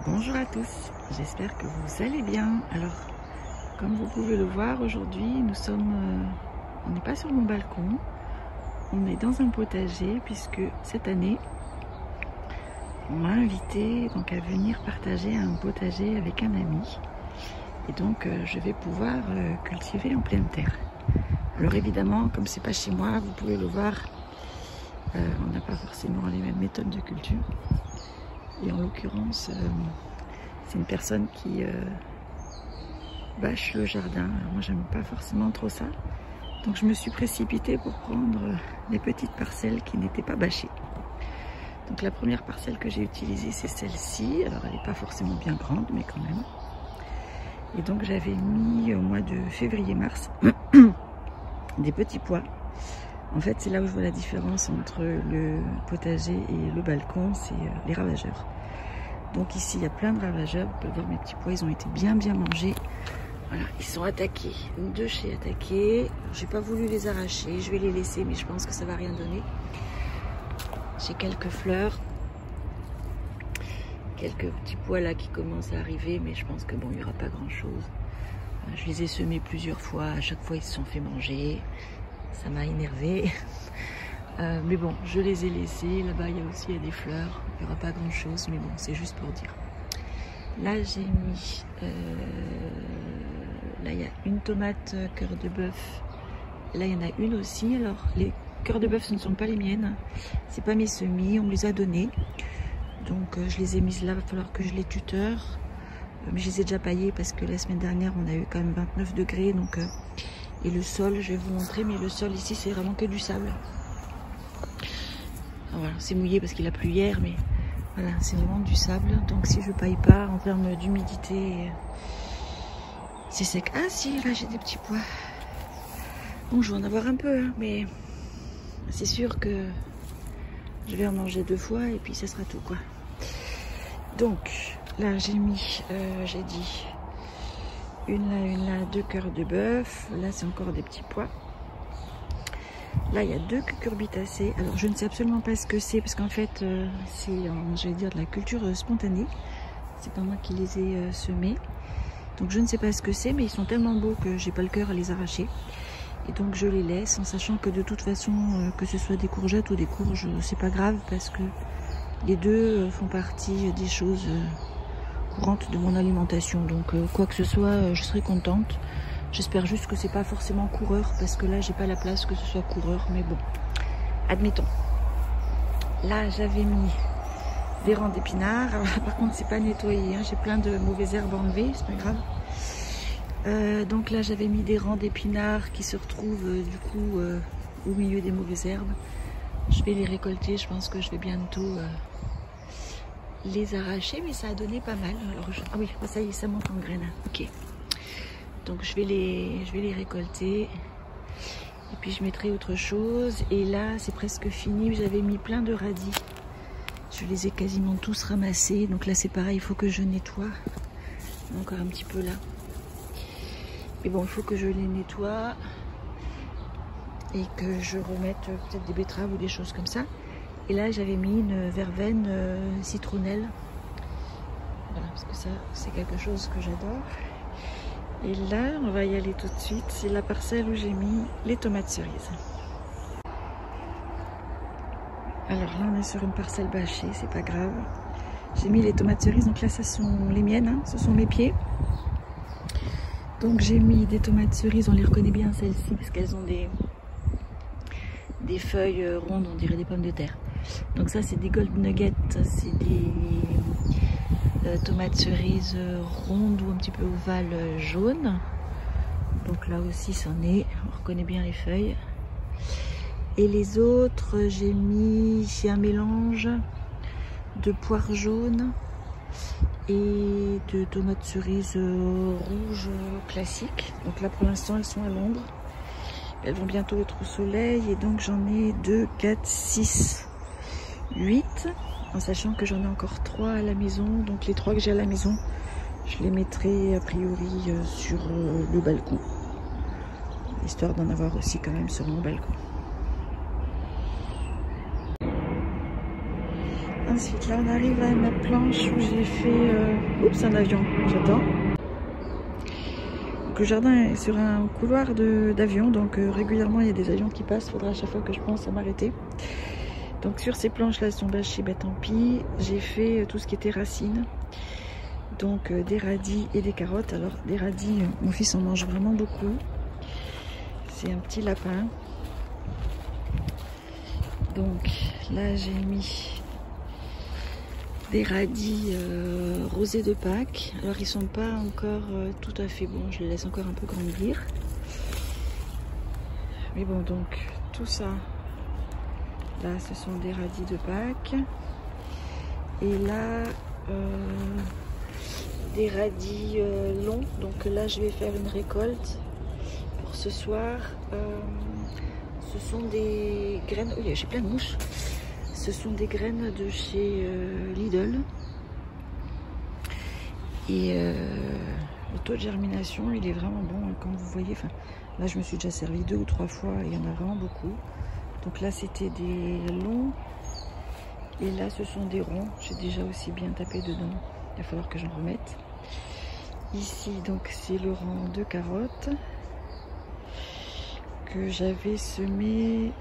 Bonjour à tous, j'espère que vous allez bien. Alors, comme vous pouvez le voir aujourd'hui, on n'est pas sur mon balcon, on est dans un potager puisque cette année, on m'a invité donc à venir partager un potager avec un ami. Et donc, je vais pouvoir cultiver en pleine terre. Alors évidemment, comme c'est pas chez moi, vous pouvez le voir, on n'a pas forcément les mêmes méthodes de culture. Et en l'occurrence, c'est une personne qui bâche le jardin. Alors moi, j'aime pas forcément trop ça. Donc je me suis précipitée pour prendre des petites parcelles qui n'étaient pas bâchées. Donc la première parcelle que j'ai utilisée, c'est celle-ci. Alors elle n'est pas forcément bien grande, mais quand même. Et donc j'avais mis au mois de février-mars des petits pois. En fait, c'est là où je vois la différence entre le potager et le balcon, c'est les ravageurs. Donc ici, il y a plein de ravageurs. Vous pouvez voir mes petits pois, ils ont été bien mangés. Voilà, ils sont attaqués. Deux chez attaqués. J'ai pas voulu les arracher, je vais les laisser, mais je pense que ça va rien donner. J'ai quelques fleurs. Quelques petits pois là qui commencent à arriver, mais je pense que bon, il n'y aura pas grand chose. Je les ai semés plusieurs fois, à chaque fois ils se sont fait manger. Ça m'a énervé. Mais bon, je les ai laissés. Là-bas, il y a aussi des fleurs. Il n'y aura pas grand-chose, mais bon, c'est juste pour dire. Là, j'ai mis... là, il y a une tomate cœur de bœuf. Là, il y en a une aussi. Alors, les cœurs de bœuf, ce ne sont pas les miennes. C'est pas mes semis. On me les a donnés. Donc, je les ai mises là. Il va falloir que je les tuteur. Mais je les ai déjà paillées parce que la semaine dernière, on a eu quand même 29 degrés. Donc... et le sol, je vais vous montrer, mais le sol ici, c'est vraiment que du sable. Voilà, c'est mouillé parce qu'il a plu hier, mais voilà, c'est vraiment du sable. Donc si je paille pas, en termes d'humidité, c'est sec. Ah si, là j'ai des petits pois. Bon, je vais en avoir un peu, hein, mais c'est sûr que je vais en manger 2 fois et puis ça sera tout, quoi. Donc là, j'ai mis, j'ai dit... une là, 2 cœurs de bœuf. Là, c'est encore des petits pois. Là, il y a 2 cucurbitacées. Alors, je ne sais absolument pas ce que c'est, parce qu'en fait, c'est, je vais dire, de la culture spontanée. C'est pas moi qui les ai semés. Donc, je ne sais pas ce que c'est, mais ils sont tellement beaux que j'ai pas le cœur à les arracher. Et donc, je les laisse, en sachant que de toute façon, que ce soit des courgettes ou des courges, c'est pas grave, parce que les deux font partie des choses... courante de mon alimentation, donc quoi que ce soit, je serai contente. J'espère juste que c'est pas forcément coureur, parce que là j'ai pas la place que ce soit coureur, mais bon, admettons. Là j'avais mis des rangs d'épinards. Par contre c'est pas nettoyé, hein. J'ai plein de mauvaises herbes enlevées, c'est pas grave. Donc là j'avais mis des rangs d'épinards qui se retrouvent du coup au milieu des mauvaises herbes. Je vais les récolter, je pense que je vais bientôt les arracher, mais ça a donné pas mal. Alors ah oui, ça y est, ça monte en graines. Ok, donc je vais les récolter et puis je mettrai autre chose. Et là c'est presque fini, j'avais mis plein de radis, je les ai quasiment tous ramassés. Donc là c'est pareil, il faut que je nettoie. Encore un petit peu là, mais bon, il faut que je les nettoie et que je remette peut-être des betteraves ou des choses comme ça. Et là, j'avais mis une verveine citronnelle. Voilà, parce que ça, c'est quelque chose que j'adore. Et là, on va y aller tout de suite. C'est la parcelle où j'ai mis les tomates cerises. Alors là, on est sur une parcelle bâchée, c'est pas grave. J'ai mis les tomates cerises. Donc là, ce sont les miennes, hein, ce sont mes pieds. Donc j'ai mis des tomates cerises. On les reconnaît bien, celles-ci, parce qu'elles ont des feuilles rondes, on dirait des pommes de terre. Donc ça c'est des gold nuggets, c'est des tomates cerises rondes ou un petit peu ovales jaunes. Donc là aussi c'en est, on reconnaît bien les feuilles. Et les autres, j'ai mis un mélange de poires jaunes et de tomates cerises rouges classiques. Donc là pour l'instant elles sont à l'ombre. Elles vont bientôt être au soleil et donc j'en ai 2, 4, 6, 8, en sachant que j'en ai encore 3 à la maison. Donc les 3 que j'ai à la maison, je les mettrai a priori sur le balcon, histoire d'en avoir aussi quand même sur mon balcon. Ensuite, là, on arrive à ma planche où j'ai fait... Oups, un avion, j'attends. Le jardin est sur un couloir d'avion, donc régulièrement, il y a des avions qui passent. Il faudra à chaque fois que je pense à m'arrêter. Donc, sur ces planches-là, elles sont bâchées, ben tant pis. J'ai fait tout ce qui était racines. Donc, des radis et des carottes. Alors, des radis, mon fils en mange vraiment beaucoup. C'est un petit lapin. Donc, là, j'ai mis... des radis rosés de Pâques. Alors ils sont pas encore tout à fait bons, je les laisse encore un peu grandir. Mais bon, donc tout ça, là ce sont des radis de Pâques. Et là, des radis longs. Donc là je vais faire une récolte pour ce soir. Ce sont des graines, oui j'ai plein de mouches. Ce sont des graines de chez Lidl. Et le taux de germination, il est vraiment bon, comme vous voyez. Enfin, là, je me suis déjà servi 2 ou 3 fois. Il y en a vraiment beaucoup. Donc là, c'était des longs. Et là, ce sont des ronds. J'ai déjà aussi bien tapé dedans. Il va falloir que j'en remette. Ici, donc, c'est le rang de carottes que j'avais semé...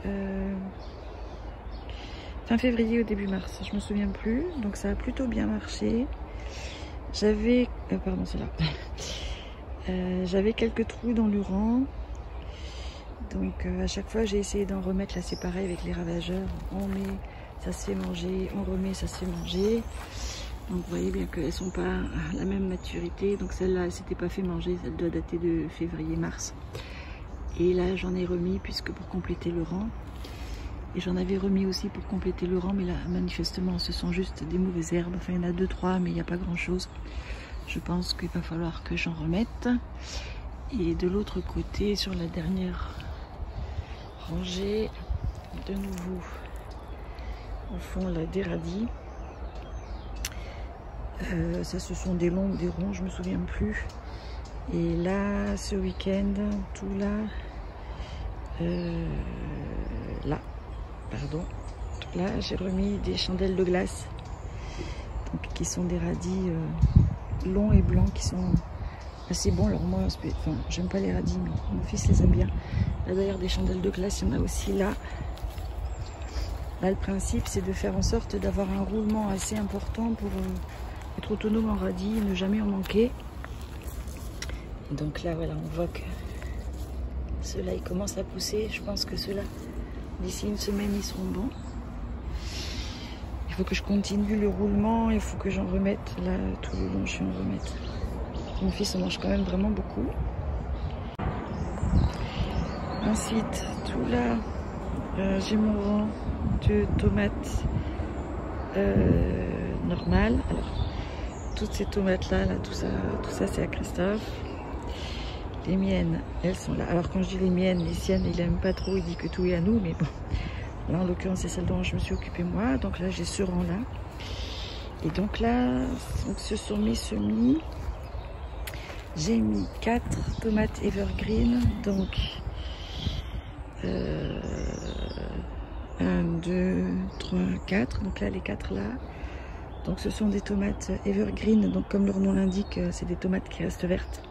fin février au début mars, je me souviens plus, donc ça a plutôt bien marché. J'avais, pardon c'est là, j'avais quelques trous dans le rang, donc à chaque fois j'ai essayé d'en remettre. Là c'est pareil avec les ravageurs, on met, ça se fait manger, on remet, ça se fait manger. Donc vous voyez bien qu'elles sont pas à la même maturité, donc celle-là elle s'était pas fait manger, ça doit dater de février-mars. Et là j'en ai remis puisque pour compléter le rang. Et j'en avais remis aussi pour compléter le rang, mais là, manifestement, ce sont juste des mauvaises herbes. Enfin, il y en a 2-3, mais il n'y a pas grand-chose. Je pense qu'il va falloir que j'en remette. Et de l'autre côté, sur la dernière rangée, de nouveau, au fond, là, des radis. Ça, ce sont des longs ou des ronds, je me souviens plus. Et là, ce week-end, tout là, là. Pardon, là j'ai remis des chandelles de glace, donc, qui sont des radis longs et blancs qui sont assez bons. Alors moi, enfin, j'aime pas les radis, mais mon fils les aime bien. Là d'ailleurs, des chandelles de glace, il y en a aussi là. Là, le principe, c'est de faire en sorte d'avoir un roulement assez important pour être autonome en radis et ne jamais en manquer. Et donc là, voilà, on voit que ceux-là, ils commencent à pousser. Je pense que ceux-là, d'ici une semaine, ils seront bons. Il faut que je continue le roulement. Il faut que j'en remette. Là, tout le long, je vais en remettre. Mon fils en mange quand même vraiment beaucoup. Ensuite, tout là, j'ai mon rang de tomates normales. Alors, toutes ces tomates-là, tout ça c'est à Christophe. Les miennes, elles sont là. Alors quand je dis les miennes, les siennes, il aime pas trop, il dit que tout est à nous, mais bon. Là en l'occurrence c'est celle dont je me suis occupée moi. Donc là j'ai ce rang là. Et donc là, ce sont mes semis. J'ai mis 4 tomates evergreen. Donc 1, 2, 3, 4. Donc là les 4 là. Donc ce sont des tomates evergreen. Donc comme leur nom l'indique, c'est des tomates qui restent vertes.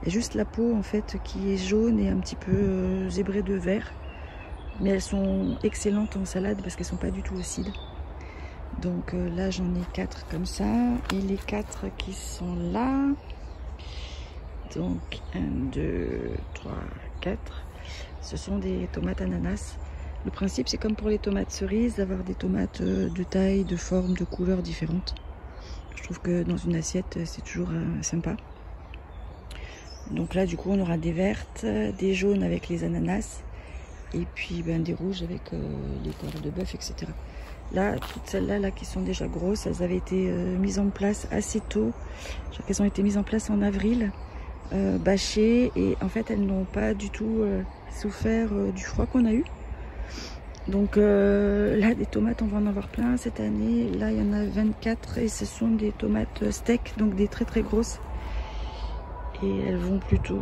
Il y a juste la peau en fait qui est jaune et un petit peu zébrée de vert. Mais elles sont excellentes en salade parce qu'elles ne sont pas du tout acides. Donc là j'en ai 4 comme ça. Et les 4 qui sont là. Donc 1, 2, 3, 4. Ce sont des tomates ananas. Le principe c'est comme pour les tomates cerises, d'avoir des tomates de taille, de forme, de couleurs différentes. Je trouve que dans une assiette c'est toujours sympa. Donc là du coup on aura des vertes, des jaunes avec les ananas et puis ben, des rouges avec les cœurs de bœuf, etc. Là toutes celles-là là, qui sont déjà grosses, elles avaient été mises en place assez tôt. Je crois qu'elles ont été mises en place en avril, bâchées, et en fait elles n'ont pas du tout souffert du froid qu'on a eu. Donc là des tomates on va en avoir plein cette année. Là il y en a 24 et ce sont des tomates steak, donc des très très grosses. Et elles vont plutôt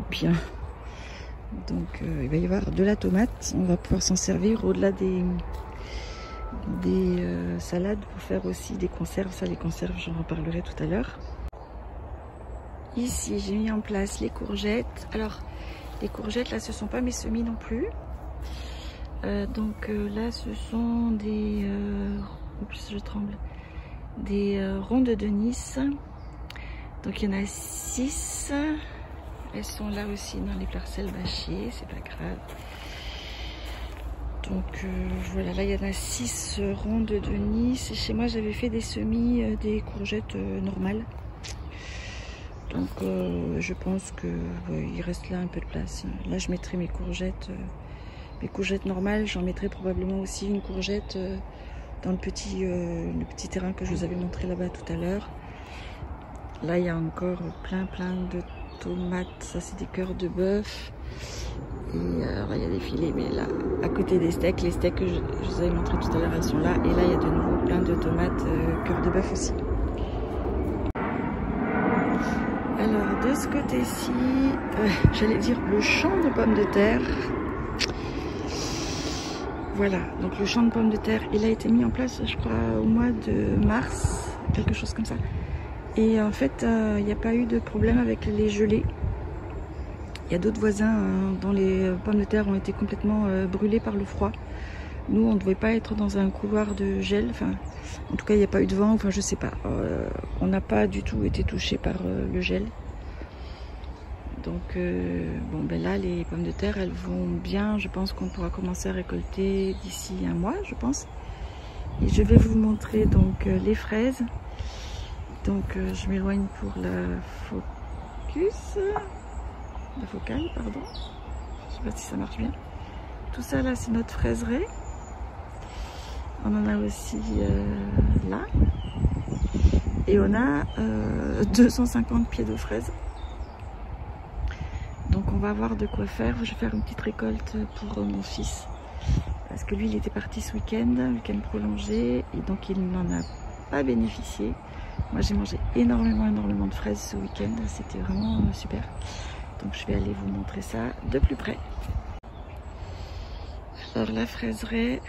bien. Donc il va y avoir de la tomate. On va pouvoir s'en servir au-delà des salades pour faire aussi des conserves. Ça, les conserves, j'en reparlerai tout à l'heure. Ici, j'ai mis en place les courgettes. Alors, les courgettes, là, ce ne sont pas mes semis non plus. Là, ce sont des... oups, je tremble. Des rondes de Nice. Donc, il y en a 6. Elles sont là aussi dans les parcelles bâchées. C'est pas grave. Donc, voilà, là, il y en a 6 rondes de Nice. Chez moi, j'avais fait des semis, des courgettes normales. Donc je pense que il reste là un peu de place. Là je mettrai mes courgettes normales. J'en mettrai probablement aussi une courgette dans le petit terrain que je vous avais montré là-bas tout à l'heure. Là il y a encore plein de tomates. Ça c'est des cœurs de bœuf. Et alors il y a des filets, mais là à côté des steaks, les steaks que je vous avais montré tout à l'heure, elles sont là. Et là il y a de nouveau plein de tomates cœurs de bœuf aussi. Alors de ce côté-ci, j'allais dire le champ de pommes de terre. Voilà, donc le champ de pommes de terre, il a été mis en place, je crois, au mois de mars, quelque chose comme ça. Et en fait, il n'y a pas eu de problème avec les gelées. Il y a d'autres voisins dont les pommes de terre ont été complètement brûlées par le froid. Nous, on ne devait pas être dans un couloir de gel. Enfin, en tout cas, il n'y a pas eu de vent. Enfin, je sais pas. On n'a pas du tout été touché par le gel. Donc, bon, ben là, les pommes de terre, elles vont bien. Je pense qu'on pourra commencer à récolter d'ici un mois, je pense. Et je vais vous montrer donc les fraises. Donc, je m'éloigne pour la focale, pardon. Je sais pas si ça marche bien. Tout ça là, c'est notre fraiseraie. On en a aussi là. Et on a 250 pieds de fraises. Donc on va avoir de quoi faire. Je vais faire une petite récolte pour mon fils. Parce que lui, il était parti ce week-end prolongé. Et donc il n'en a pas bénéficié. Moi, j'ai mangé énormément de fraises ce week-end. C'était vraiment super. Donc je vais aller vous montrer ça de plus près. Alors la fraiseraie,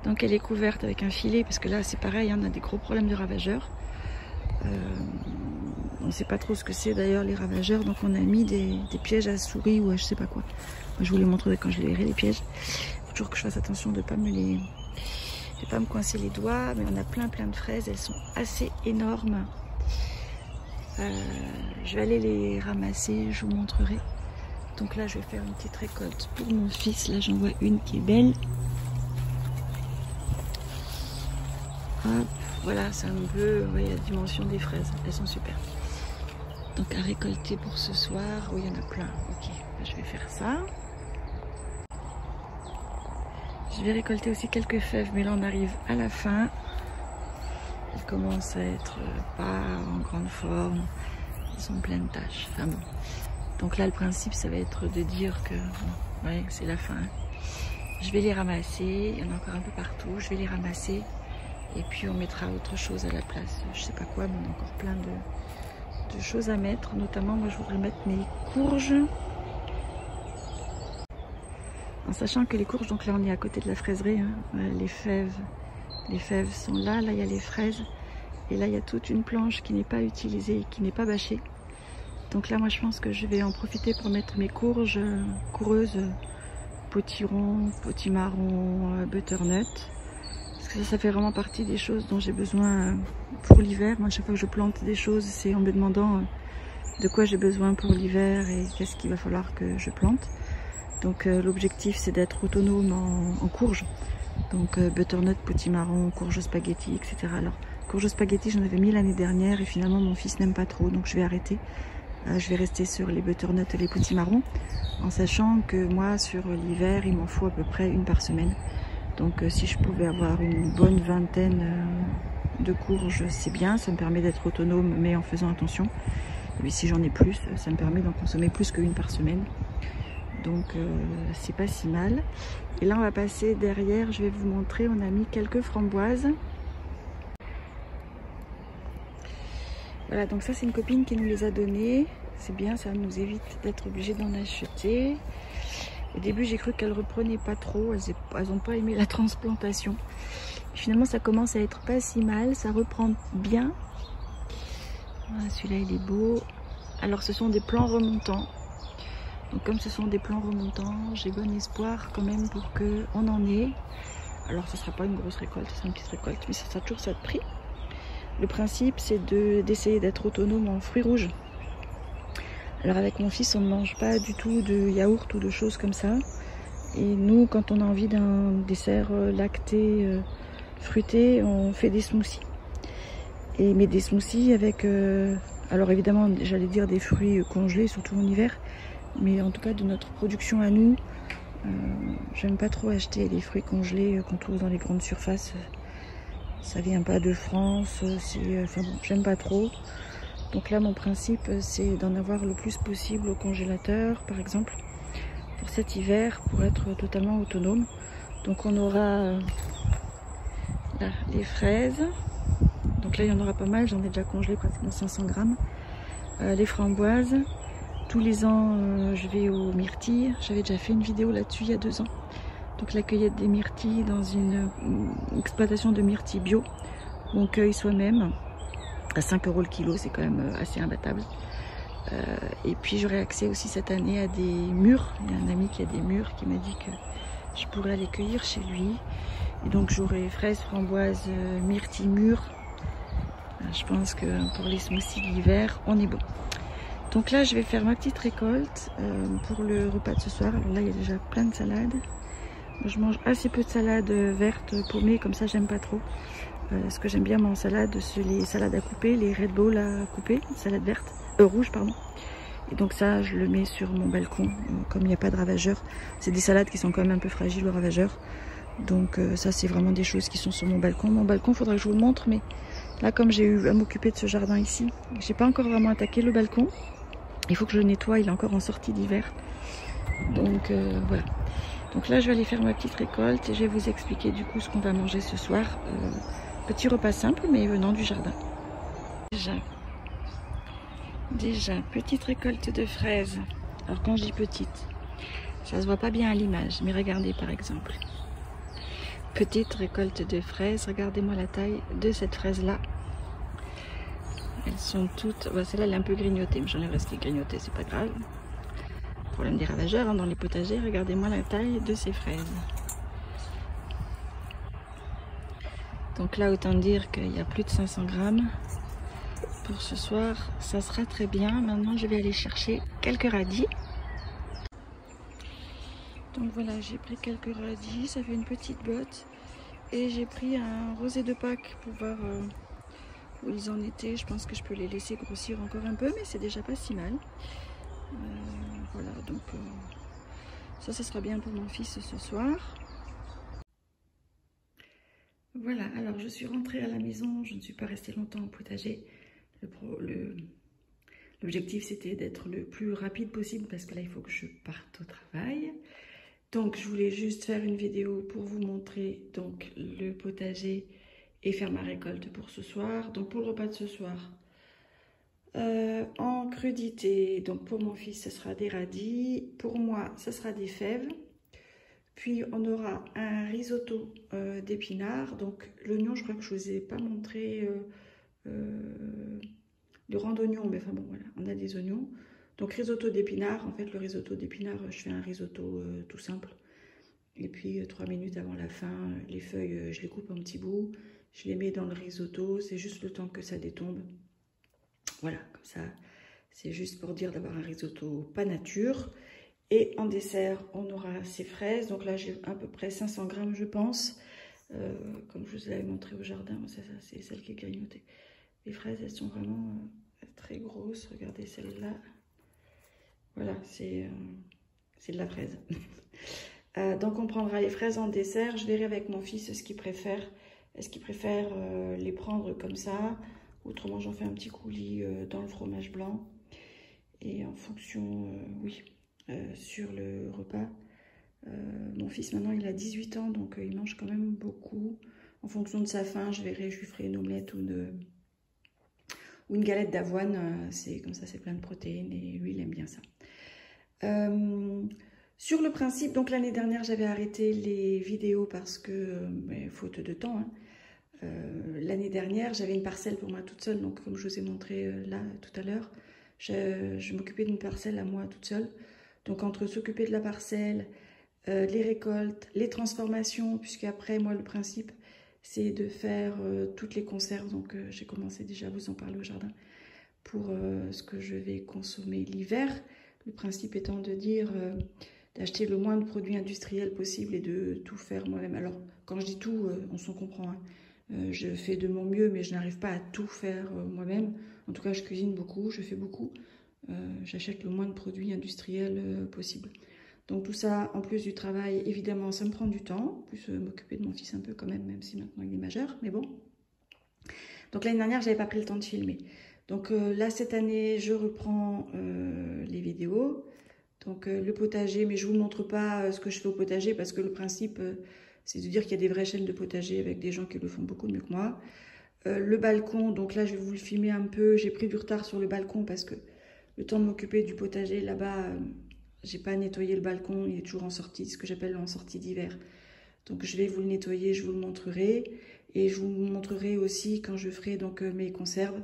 donc elle est couverte avec un filet parce que là c'est pareil, on a des gros problèmes de ravageurs. On ne sait pas trop ce que c'est d'ailleurs les ravageurs, donc on a mis des pièges à souris ou à je sais pas quoi. Moi, je vous les montrerai quand je les verrai les pièges. Il faut toujours que je fasse attention de ne pas me coincer les doigts, mais on a plein de fraises, elles sont assez énormes. Je vais aller les ramasser, je vous montrerai. Donc là je vais faire une petite récolte pour mon fils. Là j'en vois une qui est belle. Hop, voilà, c'est un peu, vous voyez la dimension des fraises, elles sont super. Donc à récolter pour ce soir, oui il y en a plein. Ok, je vais faire ça. Je vais récolter aussi quelques fèves, mais là on arrive à la fin. Elles commencent à être pas en grande forme, elles sont pleines de taches. Enfin bon. Donc là le principe ça va être de dire que bon, ouais, c'est la fin. Je vais les ramasser, il y en a encore un peu partout, je vais les ramasser et puis on mettra autre chose à la place. Je sais pas quoi, mais on a encore plein de choses à mettre. Notamment moi je voudrais mettre mes courges. En sachant que les courges, donc là on est à côté de la fraiserie, hein. Les fèves sont là, là il y a les fraises. Et là il y a toute une planche qui n'est pas utilisée, qui n'est pas bâchée. Donc là moi je pense que je vais en profiter pour mettre mes courges coureuses, potiron, potimarron, butternut. Parce que ça fait vraiment partie des choses dont j'ai besoin pour l'hiver. Moi à chaque fois que je plante des choses, c'est en me demandant de quoi j'ai besoin pour l'hiver et qu'est-ce qu'il va falloir que je plante. Donc l'objectif c'est d'être autonome en courges. Donc butternut, potimarron, courge spaghetti, etc. Alors courge spaghetti j'en avais mis l'année dernière et finalement mon fils n'aime pas trop, donc je vais arrêter. Je vais rester sur les butternut et les potimarrons, en sachant que moi sur l'hiver il m'en faut à peu près une par semaine. Donc si je pouvais avoir une bonne vingtaine de courges, c'est bien, ça me permet d'être autonome mais en faisant attention. Et puis si j'en ai plus, ça me permet d'en consommer plus qu'une par semaine. Donc c'est pas si mal. Et là on va passer derrière, je vais vous montrer, on a mis quelques framboises. Voilà, donc ça c'est une copine qui nous les a données. C'est bien, ça nous évite d'être obligé d'en acheter. Au début, j'ai cru qu'elles reprenaient pas trop, elles n'ont pas aimé la transplantation. Et finalement, ça commence à être pas si mal, ça reprend bien. Voilà, celui-là, il est beau. Alors, ce sont des plants remontants. Donc, comme ce sont des plants remontants, j'ai bon espoir quand même pour qu'on en ait. Alors, ce ne sera pas une grosse récolte, ce sera une petite récolte, mais ça sera toujours ça de prix. Le principe, c'est d'essayer d'être autonome en fruits rouges. Alors avec mon fils, on ne mange pas du tout de yaourt ou de choses comme ça. Et nous, quand on a envie d'un dessert lacté, fruité, on fait des smoothies. Mais des smoothies avec, alors évidemment, j'allais dire des fruits congelés, surtout en hiver. Mais en tout cas, de notre production à nous, j'aime pas trop acheter les fruits congelés qu'on trouve dans les grandes surfaces. Ça vient pas de France, enfin bon, j'aime pas trop. Donc là, mon principe, c'est d'en avoir le plus possible au congélateur, par exemple, pour cet hiver, pour être totalement autonome. Donc on aura là, les fraises. Donc là, il y en aura pas mal, j'en ai déjà congelé pratiquement 500 grammes. Les framboises. Tous les ans, je vais aux myrtilles. J'avais déjà fait une vidéo là-dessus il y a 2 ans. Donc la cueillette des myrtilles dans une exploitation de myrtilles bio. On cueille soi-même. À 5 € le kilo, c'est quand même assez imbattable. Et puis j'aurai accès aussi cette année à des mûres. Il y a un ami qui a des mûres qui m'a dit que je pourrais aller cueillir chez lui. Et donc j'aurai fraises, framboises, myrtilles mûres. Je pense que pour les smoothies d'hiver, on est bon. Donc là, je vais faire ma petite récolte pour le repas de ce soir. Alors là, il y a déjà plein de salades. Moi, je mange assez peu de salades vertes, paumées, comme ça, j'aime pas trop. Ce que j'aime bien en salade, c'est les salades à couper, les Red Bull à couper, salade verte, rouge pardon. Et donc ça, je le mets sur mon balcon, comme il n'y a pas de ravageurs. C'est des salades qui sont quand même un peu fragiles aux ravageurs. Donc ça, c'est vraiment des choses qui sont sur mon balcon. Mon balcon, il faudra que je vous le montre, mais là, comme j'ai eu à m'occuper de ce jardin ici, j'ai pas encore vraiment attaqué le balcon. Il faut que je le nettoie, il est encore en sortie d'hiver. Donc voilà. Donc là, je vais aller faire ma petite récolte et je vais vous expliquer du coup ce qu'on va manger ce soir. Petit repas simple, mais venant du jardin. Déjà, petite récolte de fraises. Alors quand je dis petite, ça se voit pas bien à l'image, mais regardez par exemple. Petite récolte de fraises, regardez-moi la taille de cette fraise-là. Elles sont toutes... Bon, celle-là, elle est un peu grignotée, mais j'enlèverai ce qui est grignoté, c'est pas grave. Problème des ravageurs hein, dans les potagers, regardez-moi la taille de ces fraises. Donc là, autant dire qu'il y a plus de 500 grammes. Pour ce soir, ça sera très bien. Maintenant, je vais aller chercher quelques radis. Donc voilà, j'ai pris quelques radis, ça fait une petite botte. Et j'ai pris un rosé de Pâques pour voir où ils en étaient. Je pense que je peux les laisser grossir encore un peu, mais c'est déjà pas si mal. Voilà, donc ça sera bien pour mon fils ce soir. Voilà, alors je suis rentrée à la maison, je ne suis pas restée longtemps au potager. L'objectif c'était d'être le plus rapide possible parce que là il faut que je parte au travail. Donc je voulais juste faire une vidéo pour vous montrer donc le potager et faire ma récolte pour ce soir. Donc pour le repas de ce soir, en crudité, donc pour mon fils ce sera des radis, pour moi ce sera des fèves. Puis on aura un risotto d'épinards. Donc l'oignon, je crois que je ne vous ai pas montré le rang d'oignon, mais enfin bon voilà, on a des oignons. Donc risotto d'épinards, en fait le risotto d'épinards, je fais un risotto tout simple. Et puis 3 minutes avant la fin, les feuilles, je les coupe en petits bouts, je les mets dans le risotto, c'est juste le temps que ça détombe. Voilà, comme ça, c'est juste pour dire d'avoir un risotto pas nature. Et en dessert, on aura ces fraises. Donc là, j'ai à peu près 500 grammes, je pense. Comme je vous avais montré au jardin, c'est celle qui est grignotée. Les fraises, elles sont vraiment très grosses. Regardez celle-là. Voilà, c'est de la fraise. Donc on prendra les fraises en dessert. Je verrai avec mon fils ce qu'il préfère. Est-ce qu'il préfère les prendre comme ça? Autrement, j'en fais un petit coulis dans le fromage blanc. Et en fonction, oui, sur le repas. Mon fils, maintenant, il a 18 ans, donc il mange quand même beaucoup. En fonction de sa faim, je verrai, je lui ferai une omelette ou une galette d'avoine. C'est comme ça, c'est plein de protéines et lui, il aime bien ça. Sur le principe, donc l'année dernière, j'avais arrêté les vidéos parce que, faute de temps, hein. L'année dernière, j'avais une parcelle pour moi toute seule, donc comme je vous ai montré là tout à l'heure, je m'occupais d'une parcelle à moi toute seule. Donc entre s'occuper de la parcelle, les récoltes, les transformations, puisque après moi le principe c'est de faire toutes les conserves, donc j'ai commencé déjà à vous en parler au jardin, pour ce que je vais consommer l'hiver. Le principe étant de dire d'acheter le moins de produits industriels possible et de tout faire moi-même. Alors quand je dis tout, on s'en comprend, hein. Je fais de mon mieux, mais je n'arrive pas à tout faire moi-même. En tout cas, je cuisine beaucoup, je fais beaucoup. J'achète le moins de produits industriels possible. Donc tout ça, en plus du travail, évidemment, ça me prend du temps. En plus, m'occuper de mon fils un peu quand même, même si maintenant il est majeur, mais bon. Donc l'année dernière, j'avais pas pris le temps de filmer. Donc là, cette année, je reprends les vidéos. Donc le potager, mais je ne vous montre pas ce que je fais au potager parce que le principe... c'est de dire qu'il y a des vraies chaînes de potager avec des gens qui le font beaucoup mieux que moi. Le balcon, donc là je vais vous le filmer un peu. J'ai pris du retard sur le balcon parce que le temps de m'occuper du potager là-bas, j'ai pas nettoyé le balcon. Il est toujours en sortie, ce que j'appelle en sortie d'hiver. Donc je vais vous le nettoyer, je vous le montrerai. Et je vous montrerai aussi quand je ferai donc mes conserves,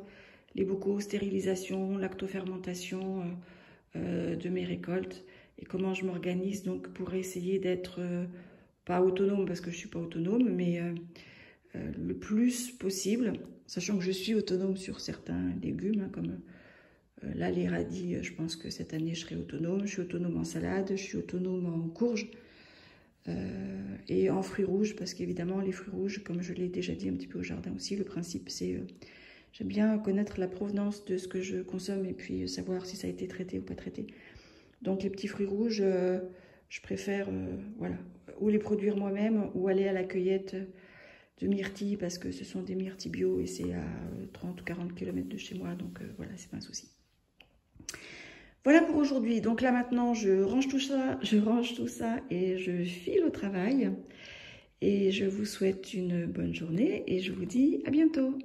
les bocaux, stérilisation, lactofermentation de mes récoltes. Et comment je m'organise donc pour essayer d'être... pas autonome parce que je ne suis pas autonome, mais le plus possible, sachant que je suis autonome sur certains légumes, hein, comme là les radis, je pense que cette année je serai autonome. Je suis autonome en salade, je suis autonome en courge et en fruits rouges, parce qu'évidemment les fruits rouges, comme je l'ai déjà dit un petit peu au jardin aussi, le principe c'est, j'aime bien connaître la provenance de ce que je consomme et puis savoir si ça a été traité ou pas traité. Donc les petits fruits rouges... je préfère voilà, ou les produire moi-même ou aller à la cueillette de myrtilles parce que ce sont des myrtilles bio et c'est à 30 ou 40 km de chez moi. Donc voilà, c'est pas un souci. Voilà pour aujourd'hui. Donc là maintenant, je range tout ça et je file au travail. Et je vous souhaite une bonne journée et je vous dis à bientôt.